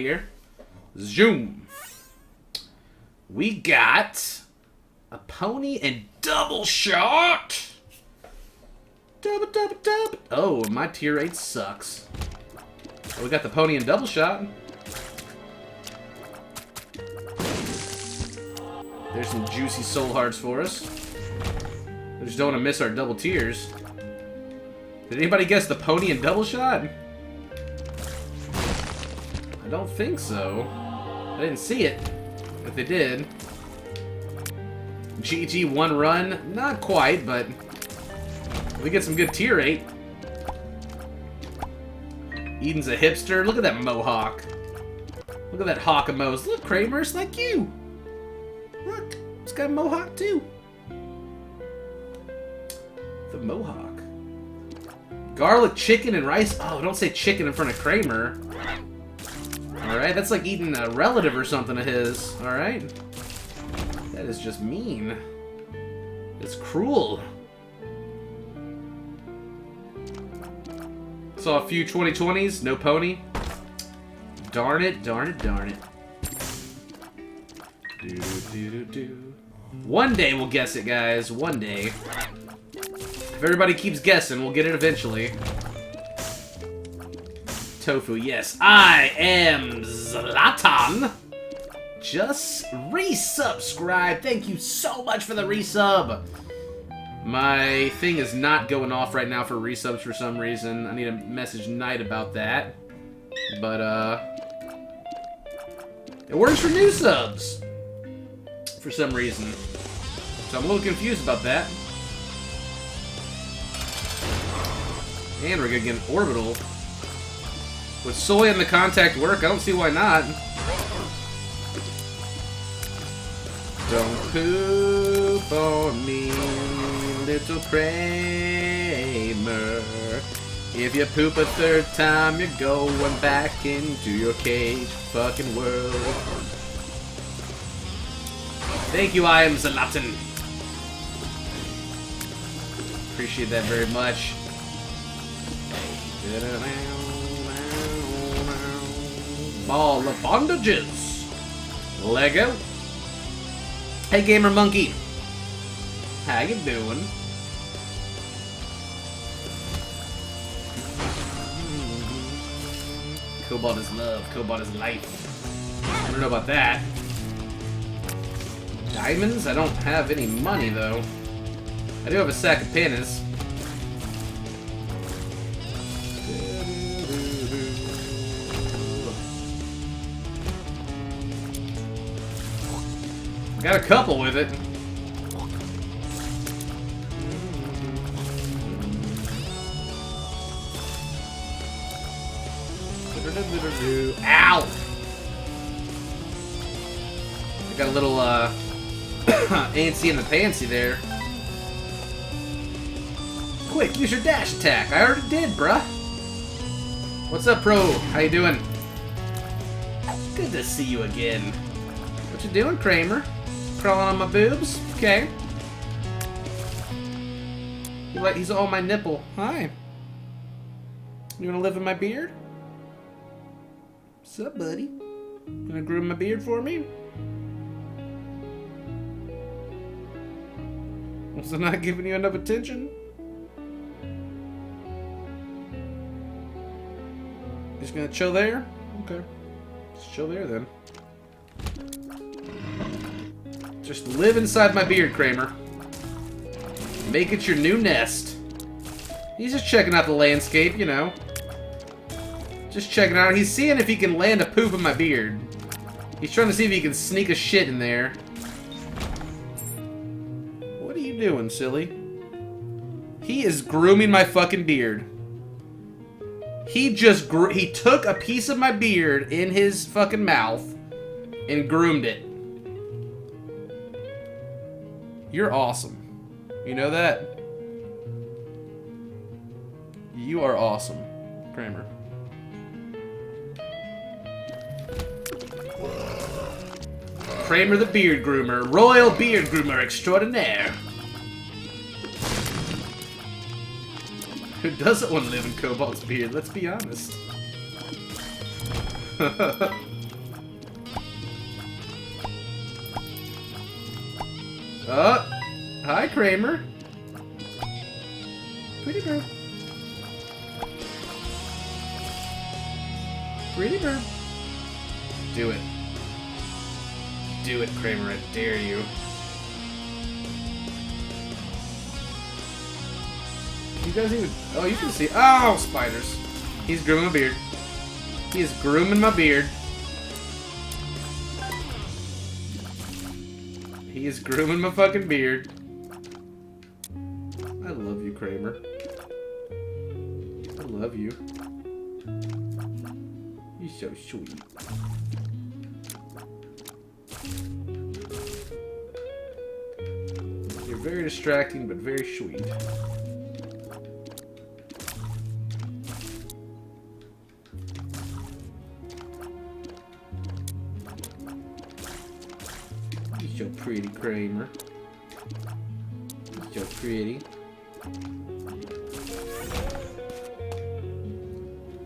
here. Zoom. We got a pony and double shot. Double. Oh, my tier 8 sucks. Oh, we got the pony and double shot. There's some juicy soul hearts for us. We just don't want to miss our double tiers. Did anybody guess the pony and double shot? I don't think so. I didn't see it. If they did. GG 1 run? Not quite, but we get some good tier 8. Eden's a hipster. Look at that mohawk. Look at that hawk of Mo's. Look, Kramer, it's like you. Look, it's got a mohawk too. The mohawk. Garlic chicken and rice. Oh, don't say chicken in front of Kramer. Alright, that's like eating a relative or something of his. Alright? That is just mean. It's cruel. Saw a few 2020s, no pony. Darn it. One day we'll guess it, guys. One day. If everybody keeps guessing, we'll get it eventually. Tofu, yes. I am Zlatan. Just resubscribe. Thank you so much for the resub. My thing is not going off right now for resubs for some reason. I need to message Knight about that. But, it works for new subs. For some reason. So I'm a little confused about that. And we're gonna get an orbital. With soy and the contact work, I don't see why not. Don't poop on me, little Kramer. If you poop a third time, you're going back into your cage fucking world. Thank you, I am Zlatan. Appreciate that very much. Ball of bondages. Lego. Hey, Gamer Monkey. How you doing? Cobalt is love. Cobalt is life. I don't know about that. Diamonds? I don't have any money, though. I do have a sack of pennies. Got a couple with it. Ow! I got a little antsy in the pantsy there. Quick, use your dash attack. I already did, bruh. What's up, Pro? How you doing? Good to see you again. What you doing, Kramer? Crawling on my boobs? Okay. He's on my nipple. Hi. You wanna live in my beard? What's up, buddy? You gonna groom my beard for me? Was I not giving you enough attention? Just gonna chill there? Okay. Just chill there then. Just live inside my beard, Kramer. Make it your new nest. He's just checking out the landscape, you know. Just checking out. He's seeing if he can land a poop in my beard. He's trying to see if he can sneak a shit in there. What are you doing, silly? He is grooming my fucking beard. He took a piece of my beard in his fucking mouth and groomed it. You're awesome. You know that? You are awesome, Kramer. Kramer the beard groomer. Royal beard groomer extraordinaire. Who doesn't want to live in Cobalt's beard? Let's be honest. Oh, hi, Kramer. Pretty bird. Pretty bird. Do it. Do it, Kramer. I dare you. You guys even... Oh, you can see... Oh, spiders. He's grooming my beard. He is grooming my beard. He is grooming my fucking beard. I love you, Kramer. I love you. You're so sweet. You're very distracting, but very sweet. You're so pretty, Kramer. You're so pretty.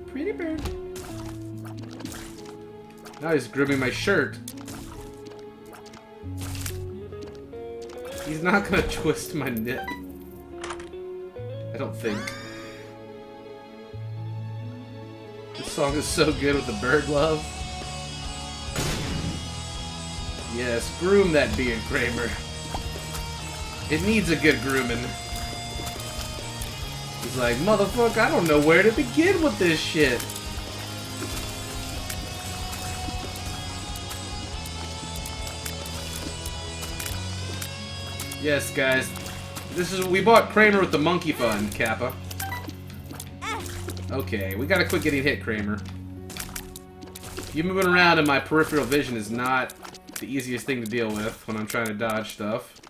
Pretty bird. Now he's grooming my shirt. He's not gonna twist my nip. I don't think. This song is so good with the bird love. Yes, groom that beard, Kramer. It needs a good grooming. He's like, motherfucker, I don't know where to begin with this shit. Yes, guys. We bought Kramer with the monkey fun, Kappa. Okay, we gotta quit getting hit, Kramer. You moving around in my peripheral vision is not the easiest thing to deal with when I'm trying to dodge stuff.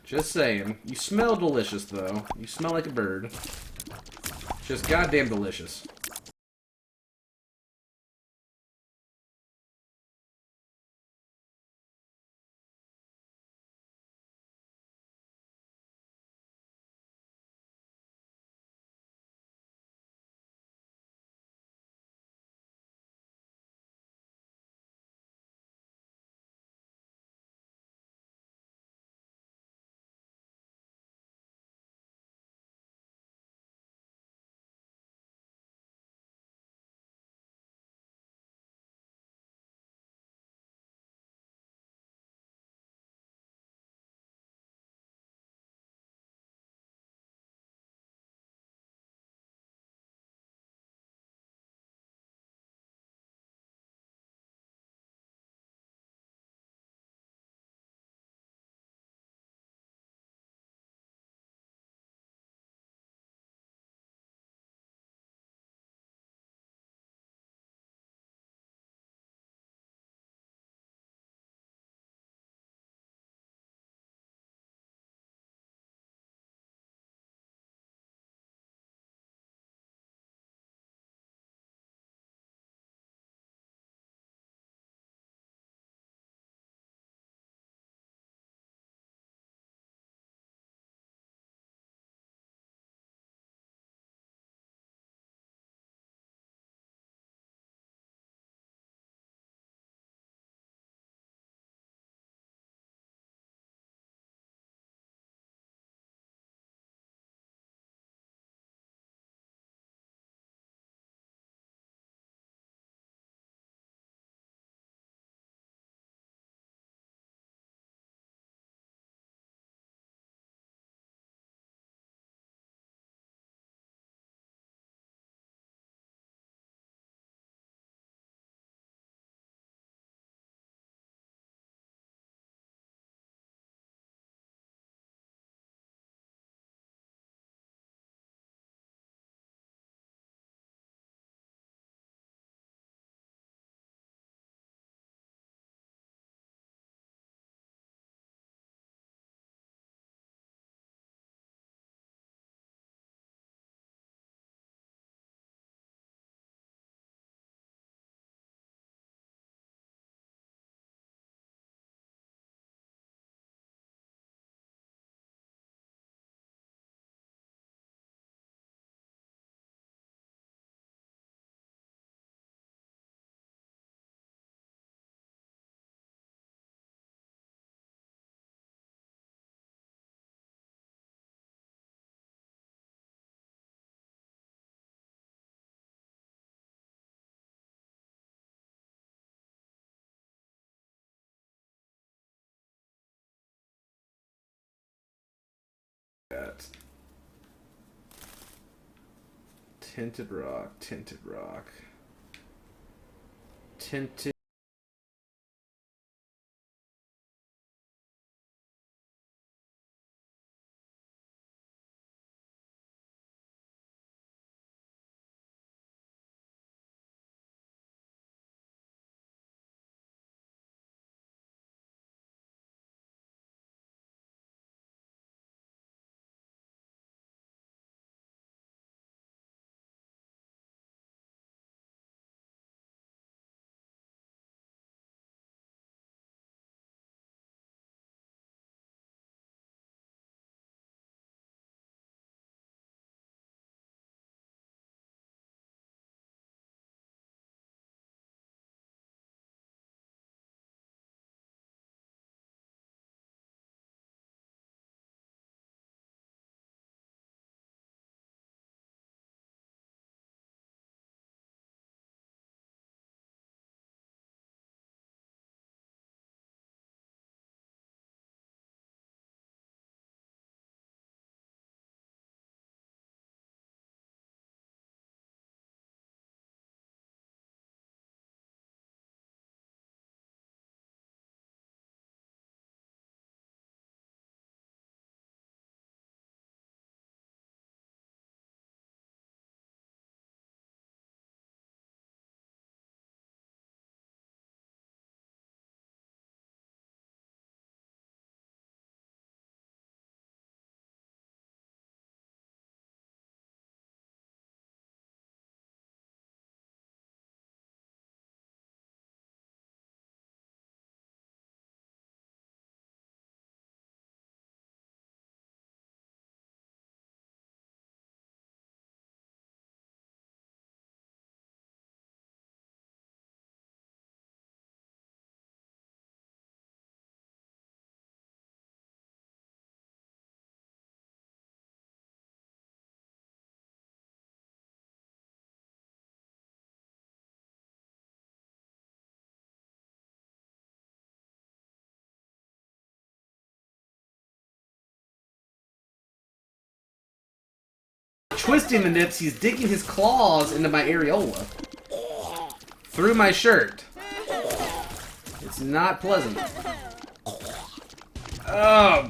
Just saying. You smell delicious, though. You smell like a bird. Just goddamn delicious. Tinted rock, tinted rock. Tinted. Twisting the nips, he's digging his claws into my areola. Through my shirt. It's not pleasant. Oh,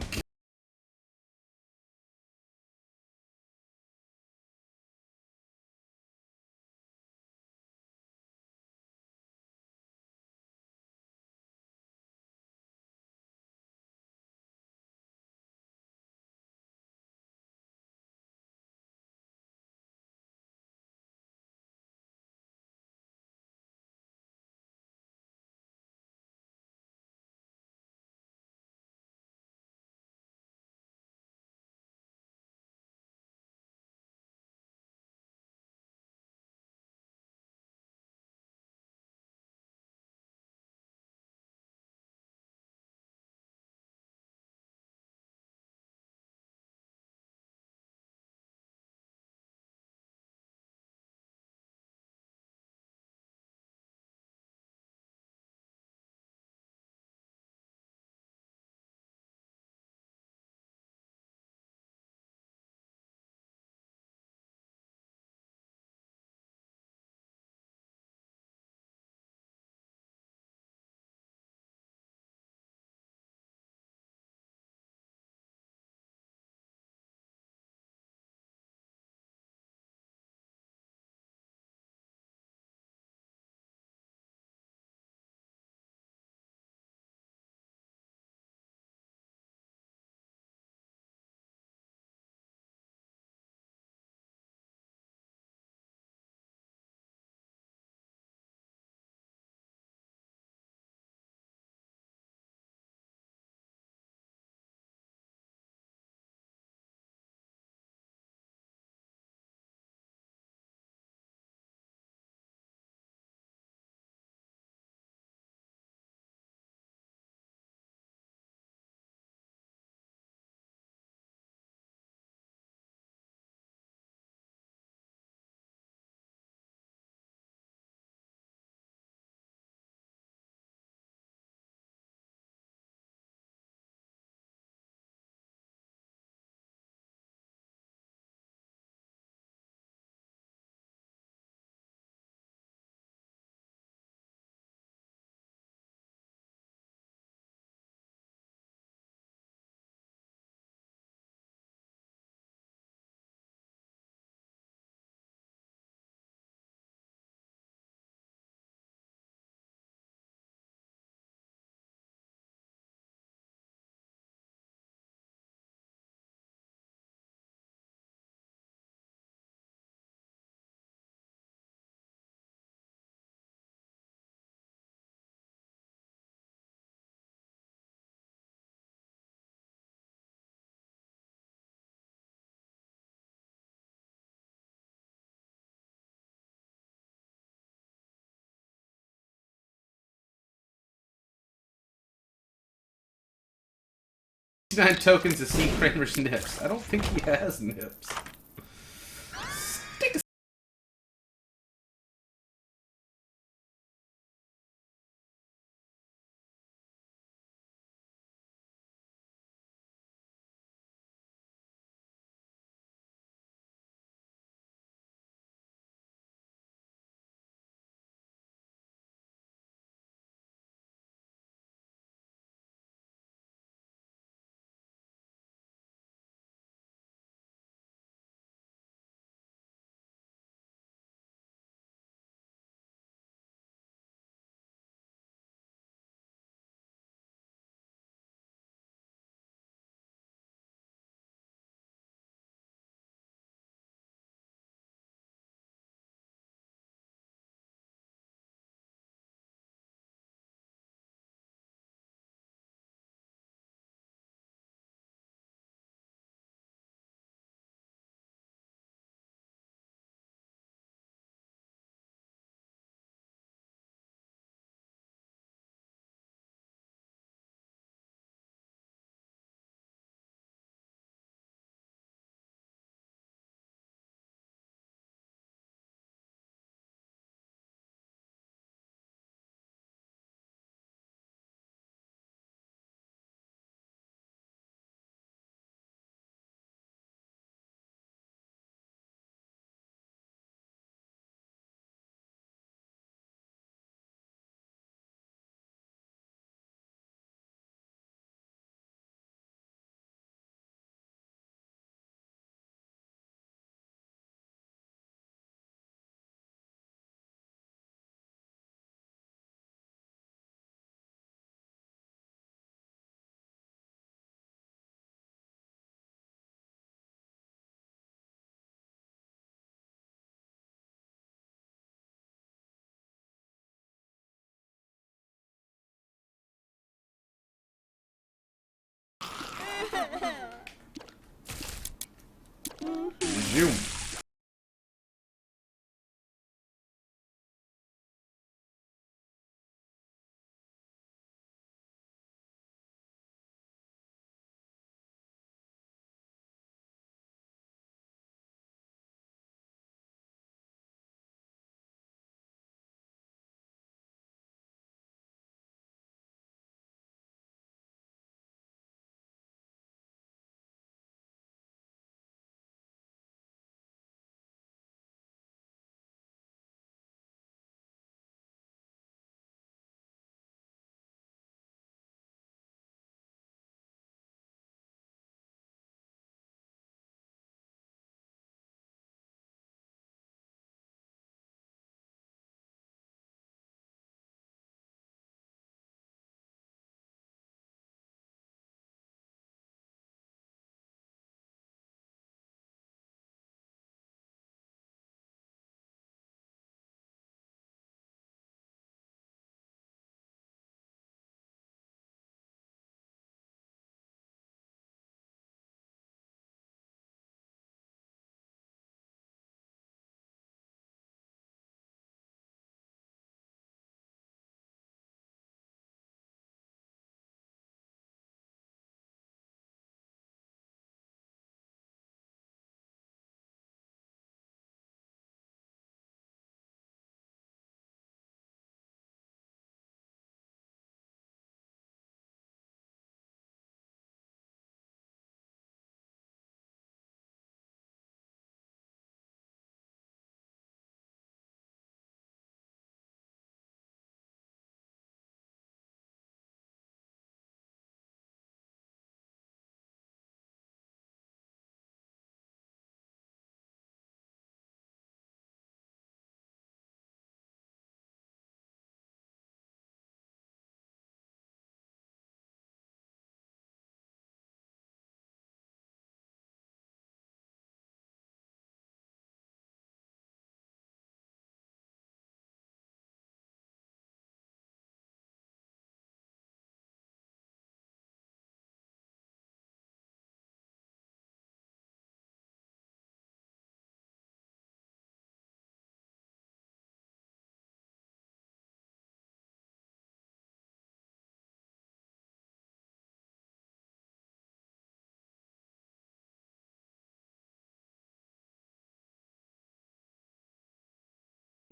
9 tokens to see Kramer's nips. I don't think he has nips. Stick a zoom.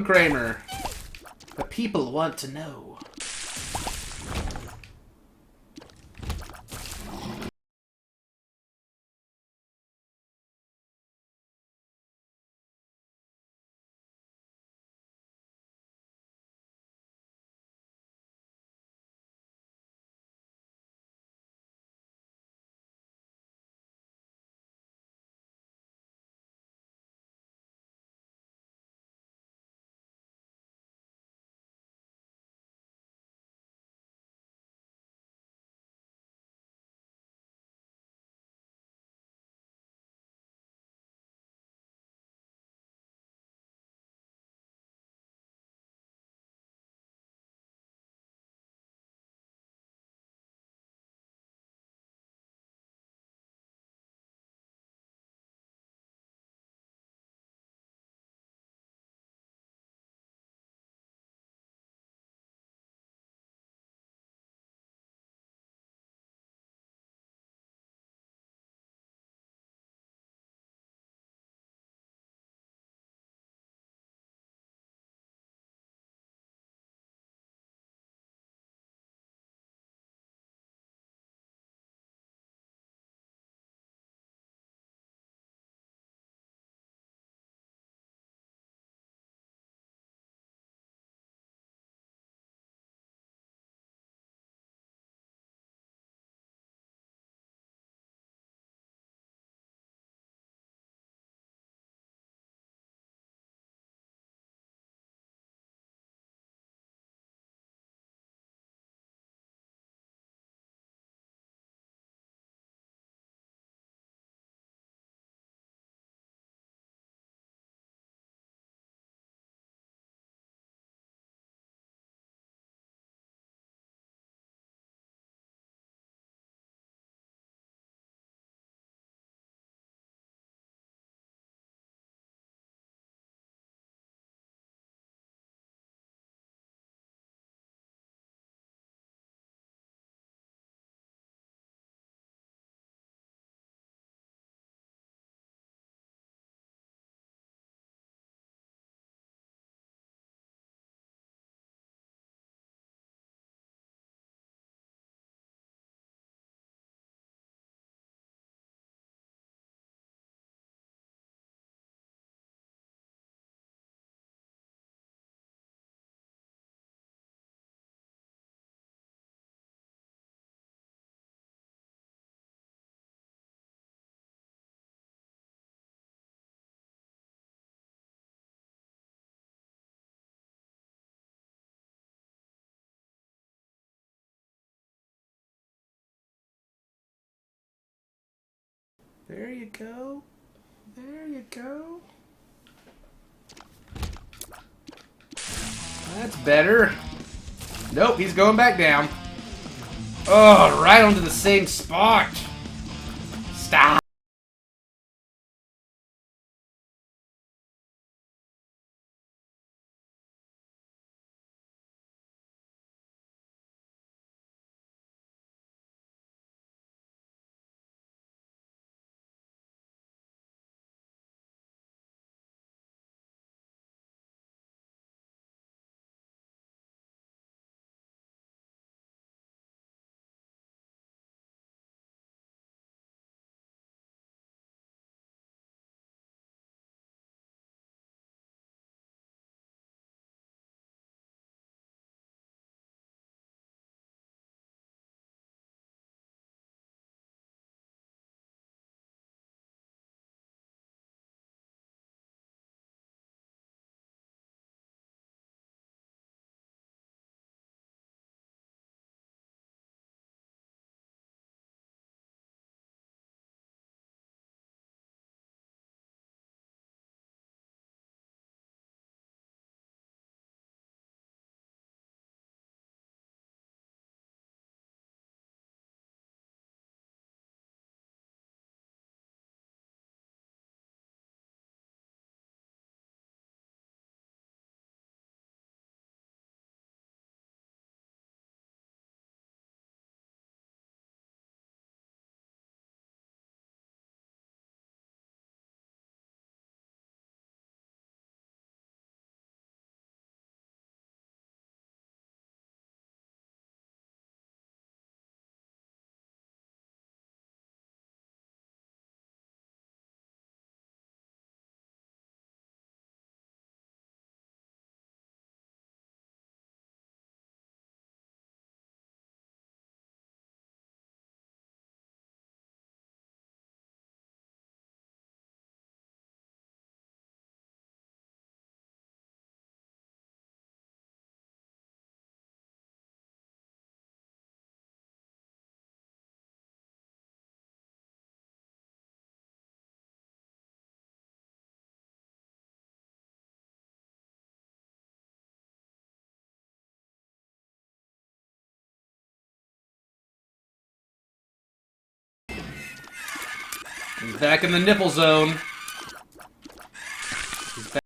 Kramer. The people want to know. There you go. There you go. That's better. Nope, he's going back down. Oh, right onto the same spot. Stop. He's back in the nipple zone. He's back.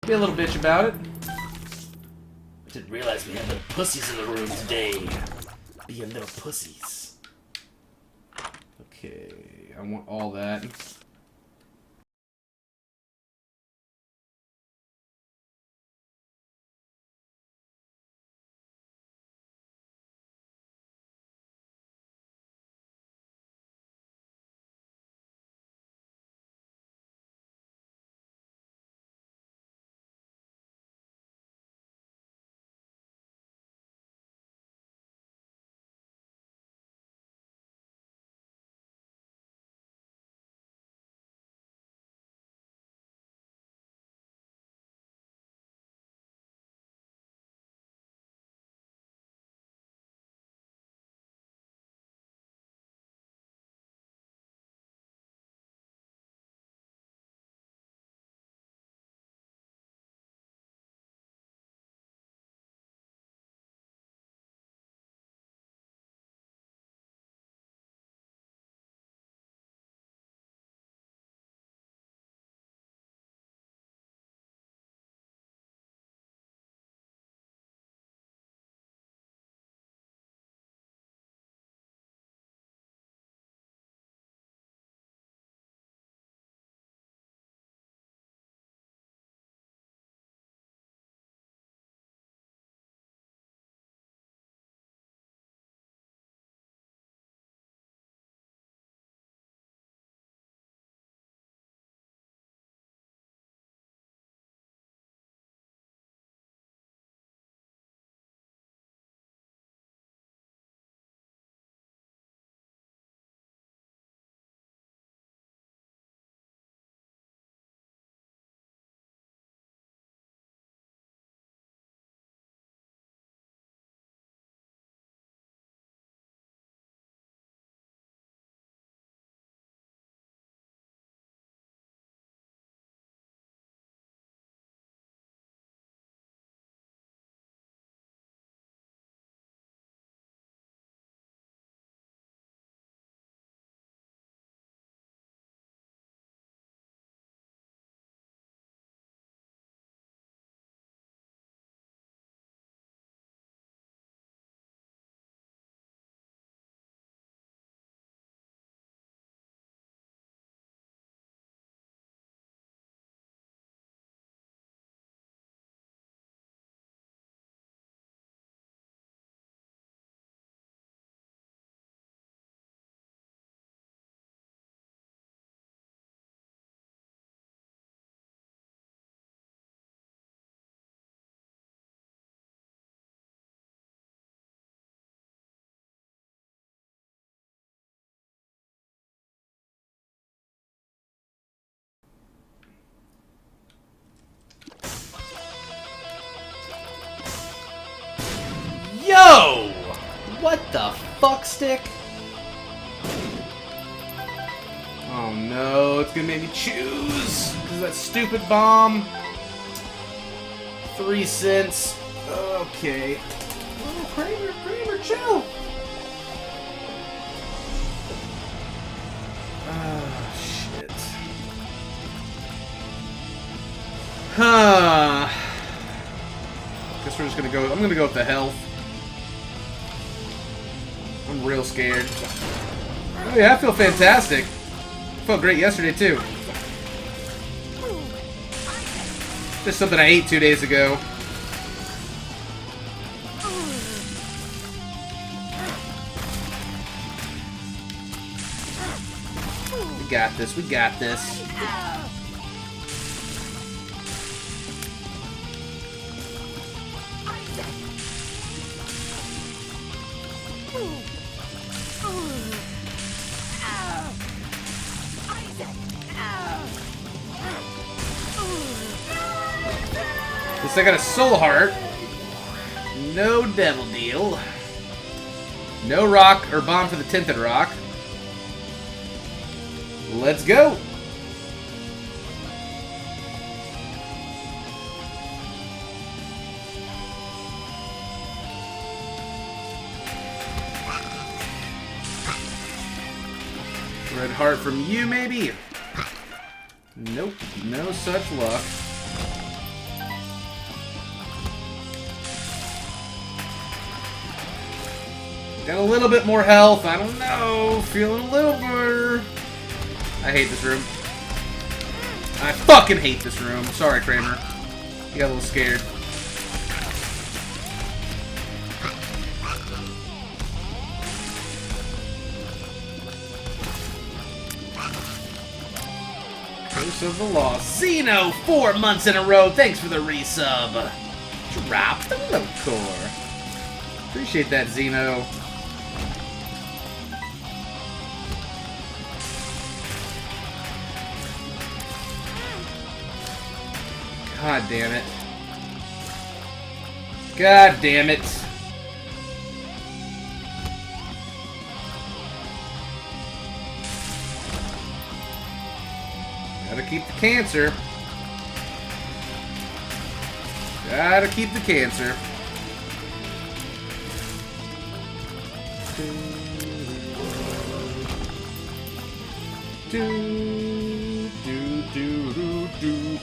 Be a little bitch about it. I didn't realize we had little pussies in the room today. Being little pussies. Okay, I want all that. stick? Oh no, it's gonna make me choose! Because of that stupid bomb. 3 cents. Okay. Oh, Kramer, chill! Oh, shit. Huh. Guess we're just gonna go. I'm gonna go with the health. I'm real scared. Oh yeah, I feel fantastic. I felt great yesterday too. Just something I ate 2 days ago. We got this. We got this. At least I got a soul heart. No devil deal. No rock or bomb for the tinted rock. Let's go. Red heart from you, maybe? Nope, no such luck. Got a little bit more health. I don't know. Feeling a little better. I hate this room. I fucking hate this room. Sorry, Kramer. You got a little scared. Curse of the Lost. Xeno, 4 months in a row. Thanks for the resub. Drop the low core. Appreciate that, Xeno. God damn it. God damn it. Gotta keep the cancer. Gotta keep the cancer.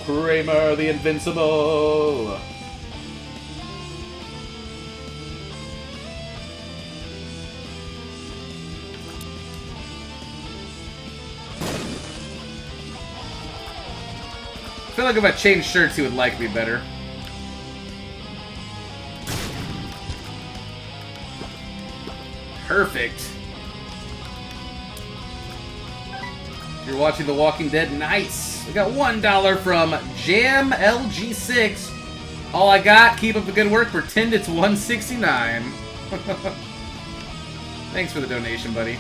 Kramer the Invincible. I feel like if I changed shirts, he would like me better. Perfect. You're watching The Walking Dead. Nice. We got $1 from Jam LG6. All I got. Keep up the good work. Pretend it's $1.69. Thanks for the donation, buddy.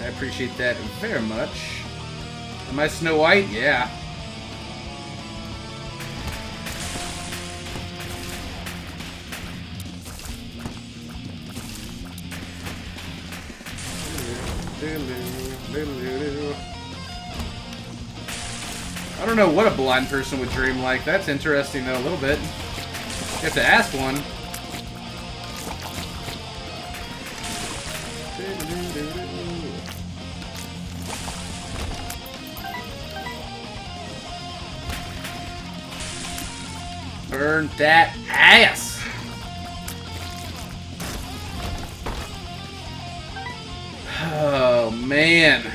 I appreciate that very much. Am I Snow White? Yeah. I don't know what a blind person would dream like. That's interesting, though, a little bit. You have to ask one. Burn that ass! Oh, man.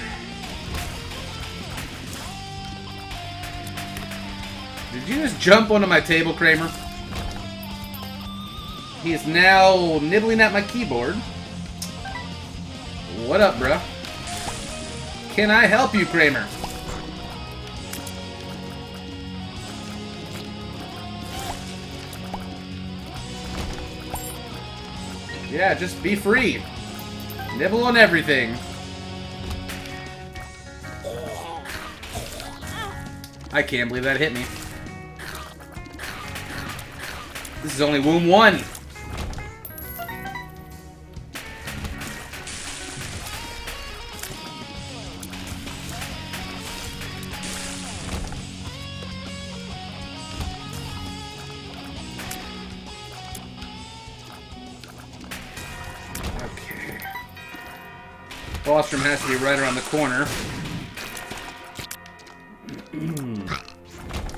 Did you just jump onto my table, Kramer? He is now nibbling at my keyboard. What up, bruh? Can I help you, Kramer? Yeah, just be free. Nibble on everything. I can't believe that hit me. This is only Womb 1. Boss room has to be right around the corner.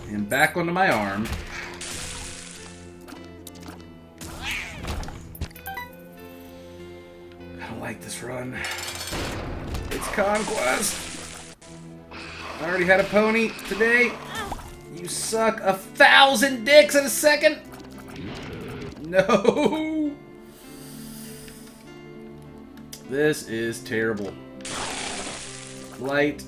And back onto my arm. I don't like this run. It's Conquest. I already had a pony today. You suck 1,000 dicks in a second. No. This is terrible. Light.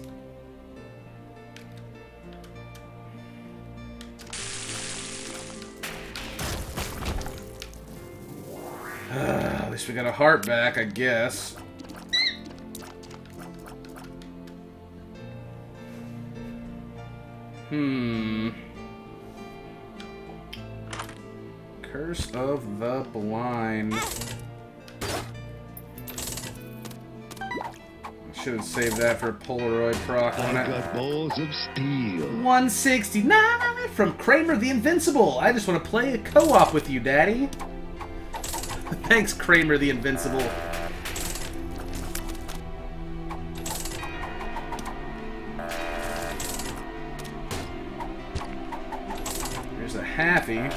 At least we got a heart back, I guess. Curse of the Blind. Should have saved that for a Polaroid proc on it. Got balls of steel. 169 from Kramer the Invincible. I just want to play a co-op with you, Daddy. Thanks, Kramer the Invincible. There's a halfie.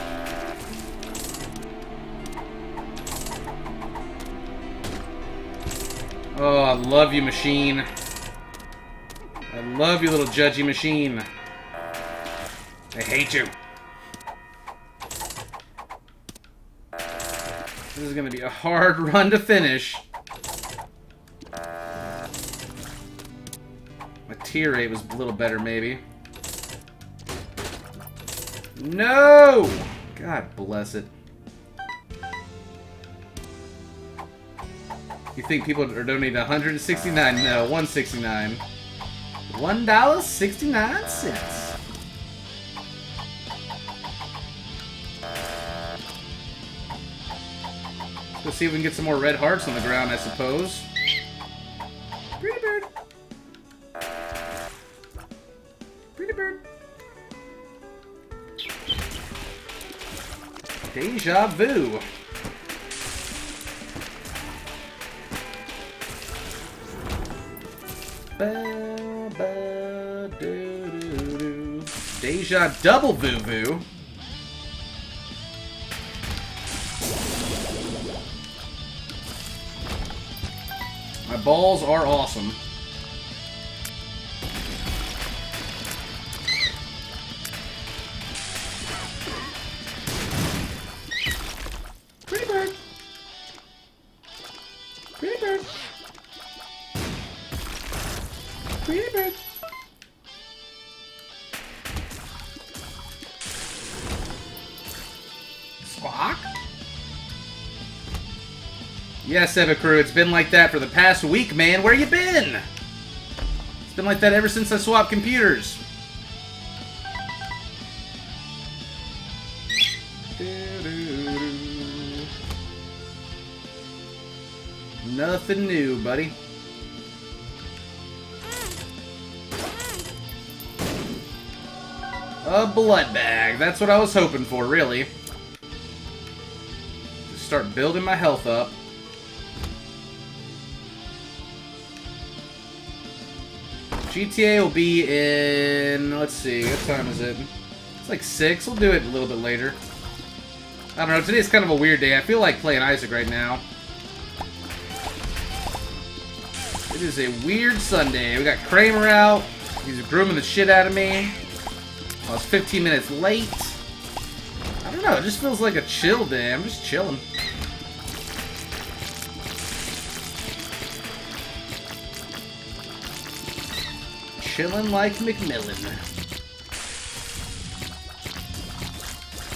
Oh, I love you, machine. I love you, little judgy machine. I hate you. This is going to be a hard run to finish. My tier rate was a little better, maybe. No! God bless it. You think people are donating 169? No, 169. $1.69. Let's see if we can get some more red hearts on the ground, I suppose. Pretty bird. Pretty bird. Deja vu. Deja double voo-voo. My balls are awesome. Pretty bird. Pretty bird. Pretty bird. Squawk. Yes, Eva Crew, it's been like that for the past week, man. Where you been? It's been like that ever since I swapped computers. Nothing new, buddy. A blood bag. That's what I was hoping for, really. Just start building my health up. GTA will be in... Let's see, what time is it? It's like 6. We'll do it a little bit later. I don't know, today's kind of a weird day. I feel like playing Isaac right now. It is a weird Sunday. We got Kramer out. He's grooming the shit out of me. I was 15 minutes late. I don't know, it just feels like a chill day. I'm just chilling. Chilling like Macmillan.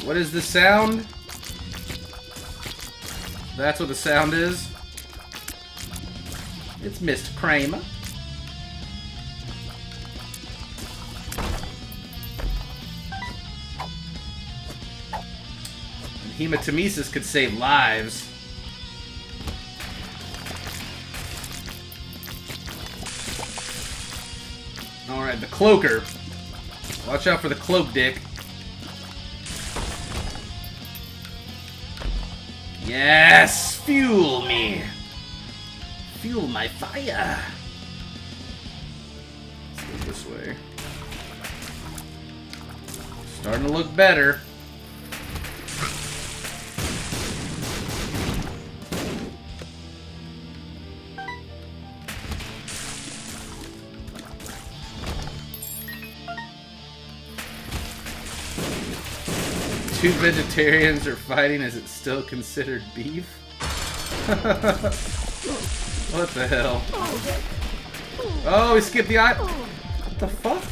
What is the sound? That's what the sound is. It's Mr. Kramer. Hematemesis could save lives. Alright, the cloaker. Watch out for the cloak dick. Yes! Fuel me! fuel my fire. Let's go this way. Starting to look better. Two vegetarians are fighting. Is it still considered beef? What the hell? Oh, we skipped the eye. What the fuck?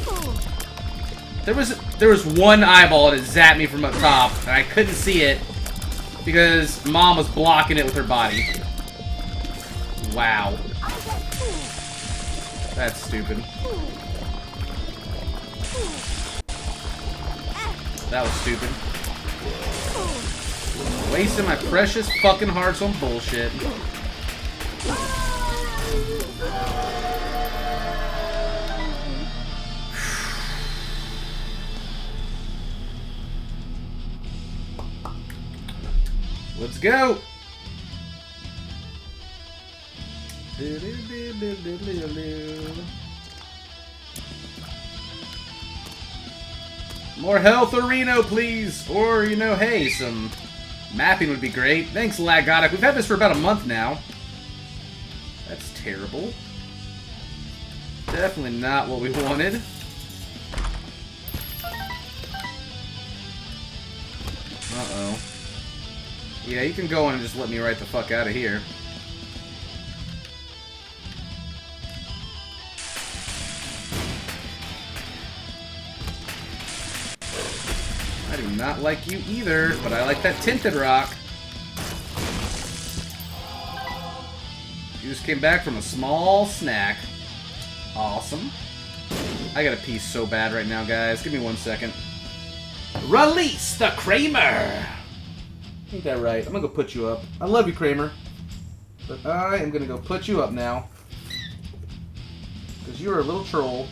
There was one eyeball and it zapped me from up top, and I couldn't see it because Mom was blocking it with her body. Wow. That's stupid. That was stupid. Wasting my precious fucking hearts on bullshit. Let's go. More health or Reno, please. Or, you know, hey, some mapping would be great. Thanks, Lagotic. We've had this for about a month now. That's terrible. Definitely not what we wanted. Uh-oh. Yeah, you can go in and just let me right the fuck out of here. I do not like you either, but I like that tinted rock. You just came back from a small snack. Awesome. I gotta pee so bad right now, guys. Give me 1 second. Release the Kramer! Ain't that right? I'm gonna go put you up. I love you, Kramer. But I am gonna go put you up now. Because you're a little troll.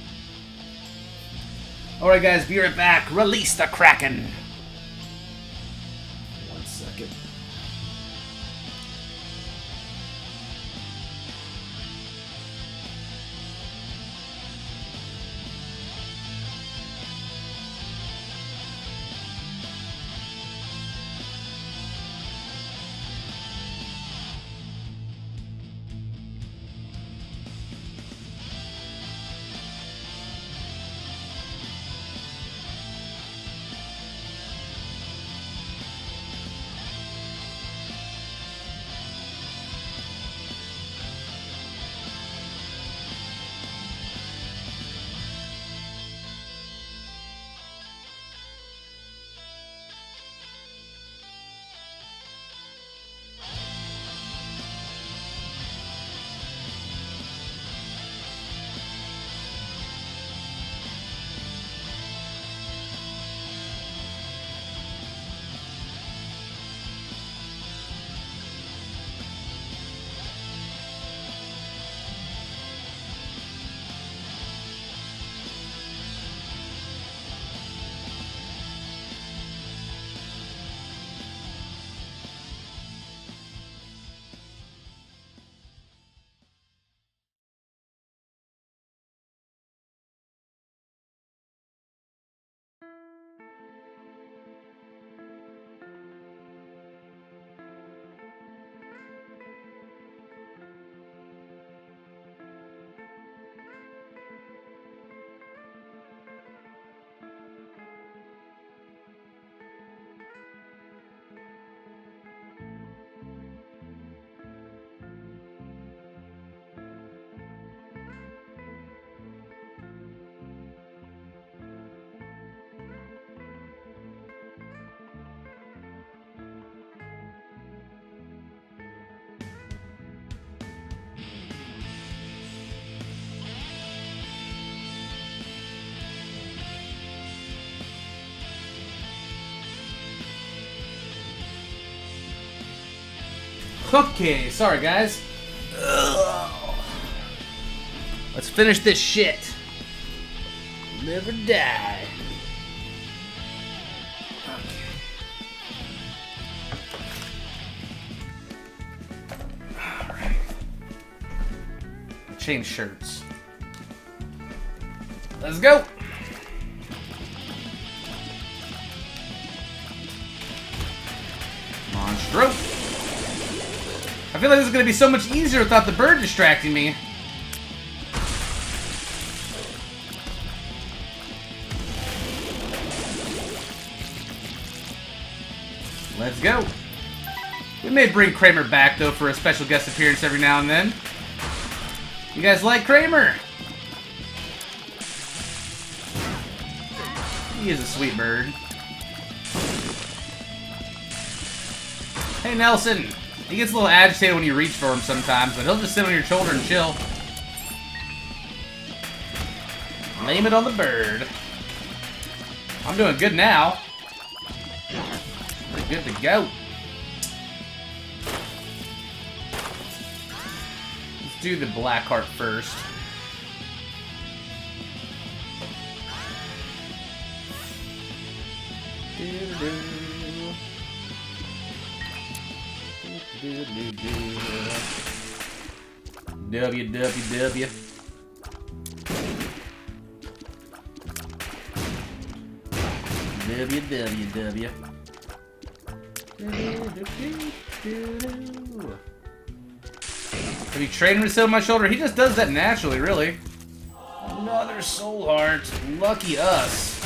Alright, guys, be right back. Release the Kraken! 1 second. Okay, sorry guys. Ugh. Let's finish this shit. Live or die. Okay. Alright. change shirts. Let's go! Monstro! I feel like this is going to be so much easier without the bird distracting me. Let's go. We may bring Kramer back, though, for a special guest appearance every now and then. You guys like Kramer? He is a sweet bird. Hey, Nelson. He gets a little agitated when you reach for him sometimes, but he'll just sit on your shoulder and chill. Blame it on the bird. I'm doing good now. We're good to go. Let's do the black heart first. WWW. WWW. Have you trained him to sit on my shoulder? He just does that naturally, really. Another soul heart. Lucky us.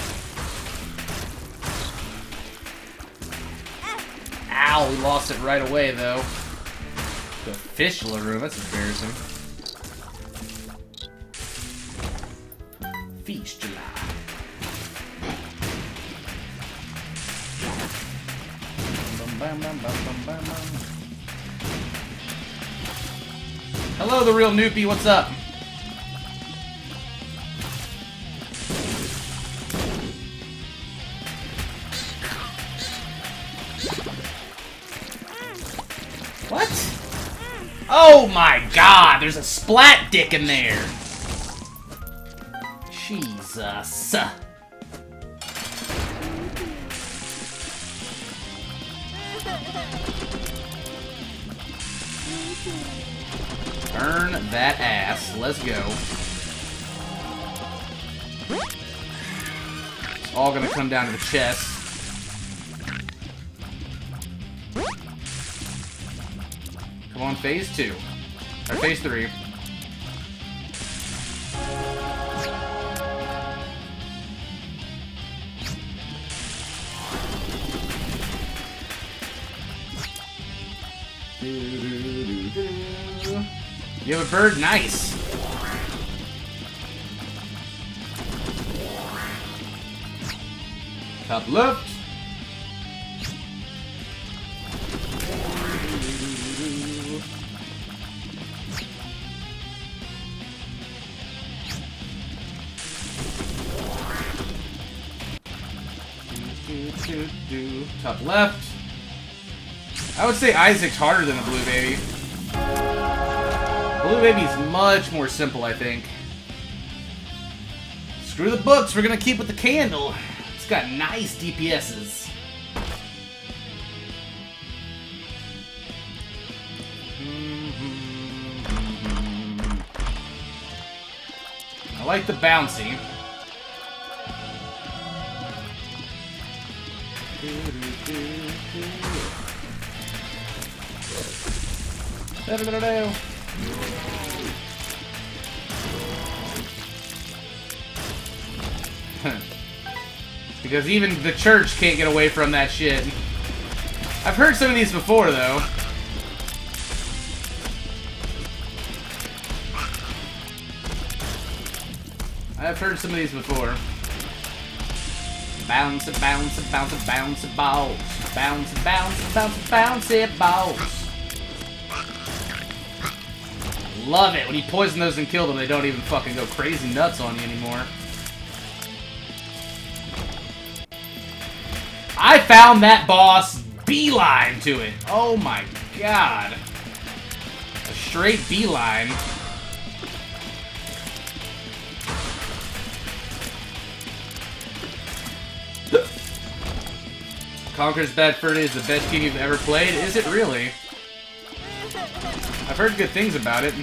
Ow, we lost it right away, though. The fistula room, that's embarrassing. Fistula. Hello, the real Noopy, what's up? What? Oh my god, there's a splat dick in there. Jesus. Burn that ass. Let's go. It's all gonna come down to the chest. Come on, phase 2. Or phase 3. You have a bird? Nice. Top left. Top left. I would say Isaac's harder than the Blue Baby. Blue Baby's much more simple, I think. Screw the books, we're gonna keep with the candle. It's got nice DPSs. I like the bouncy. Because even the church can't get away from that shit. I've heard some of these before, though. I've heard some of these before. Bounce it, bounce it, bounce it, bounce it, balls. Bounce it, bounce it, bounce it, bounce it, balls. Love it. When you poison those and kill them, they don't even fucking go crazy nuts on you anymore. I found that boss beeline to it. Oh my god. A straight beeline. Conqueror's Bad Fur Day is the best game you've ever played? Is it really? I've heard good things about it.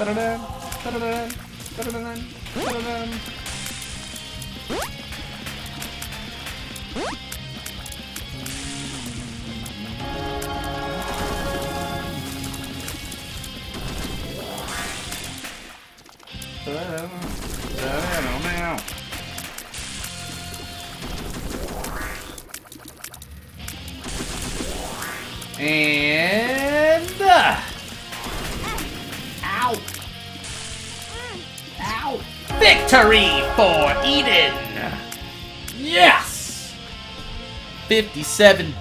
Da-da-dun, da-da-dun, da-da-dun, da-da-dun. And ow! Ow! Victory for Eden! Yes! 57